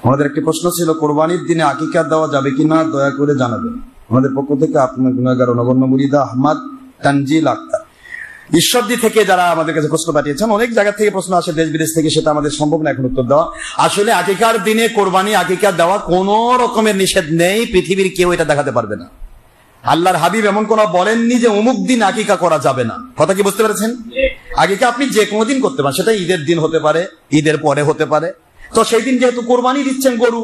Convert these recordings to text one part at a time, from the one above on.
আমাদের একটি প্রশ্ন ছিল, কোরবানির দিনে আকিকা দেওয়া যাবে কিনা দয়া করে জানাবেন। আমাদের পক্ষ থেকে আপনার গুনাহগার নগণ্য মুরিদা আহমদ তানজিল আক্তার। ঈশ্বরদী থেকে যারা আমাদের কাছে প্রশ্ন পাঠিয়েছেন, অনেক জায়গা থেকে প্রশ্ন আসে, দেশ বিদেশ থেকে, সেটা আমাদের সম্ভব না এখন উত্তর দেওয়া। আসলে আকিকার দিনে কোরবানি আকিকা দেওয়া কোন রকমের নিষেধ নেই, পৃথিবীর কেউ এটা দেখাতে পারবে না। আল্লাহর হাবিব এমন কোন বলেননি যে অমুক দিন আকিকা করা যাবে না। কথা কি বুঝতে পেরেছেন? আকিকা আপনি যে কোনো দিন করতে পারেন, সেটা ঈদের দিন হতে পারে, ঈদের পরে হতে পারে। তো সেই দিন যেহেতু কোরবানি দিচ্ছেন গরু,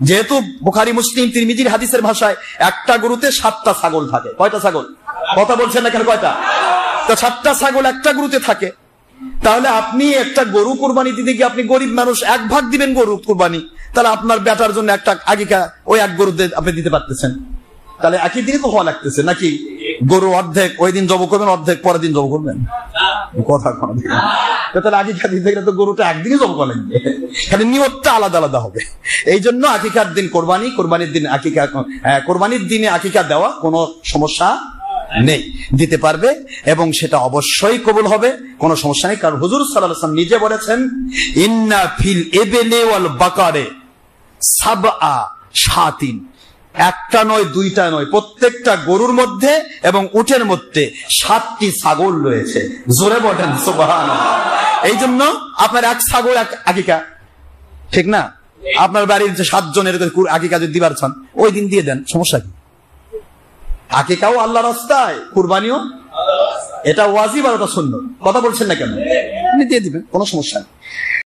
যেহেতু বুখারী মুসলিম তিরমিজির হাদিসের ভাষায় একটা গরুতে 7টা ছাগল থাকে। কয়টা ছাগল? কথা বলছেন না কেন? কয়টা? তো 7টা ছাগল একটা গরুতে থাকে। তাহলে আপনি একটা গরু কোরবানি দিতে গিয়ে আপনি গরিব মানুষ, 1 ভাগ দিবেন গরু কোরবানি, তাহলে আপনার বেটার জন্য একটা আকিকা ওই এক গরুতে আপনি দিতে পারতেছেন। তাহলে একই দিনে তো হওয়া লাগতেছে নাকি? গরু অর্ধেক ওই দিন জব করবেন, অর্ধেক পরের দিন জব করবেন। কথা কোন তাহলে আকিকা দিতে গেলে তো গরুটা একদিনই জব করা লাগবে, খালি নিয়তটা আলাদা আলাদা হবে। এই জন্য আকিকার দিন কোরবানি, কোরবানির দিন আকিকা, কোরবানির দিনে আকিকা দেওয়া কোনো সমস্যা নেই, দিতে পারবে এবং সেটা অবশ্যই কবুল হবে, কোনো সমস্যা নেই। কারণ হুজুর সাল্লাল্লাহু আলাইহি ওয়াসাল্লাম নিজে বলেছেন, ইন্না ফিল ইবলি ওয়াল বাকারে সাবআ শাতিন, একটা নয় দুইটা নয়, প্রত্যেকটা গরুর মধ্যে এবং উটের মধ্যে 7টি ছাগল রয়েছে। জোরে বলেন সুবহানাল্লাহ। এই জন্য আপনার এক ছাগল এক আকিকা, ঠিক না? আপনার বাড়ির যে 7 জনের আকিকা যদি দিবার চান, ওই দিন দিয়ে দেন, সমস্যা কি? আকিকাও আল্লাহ রাস্তায়, কুরবানিও, এটা ওয়াজিব আর ওটা সুন্নাত। কথা বলছেন না কেন? আপনি দিয়ে দিবেন, কোনো সমস্যা নেই।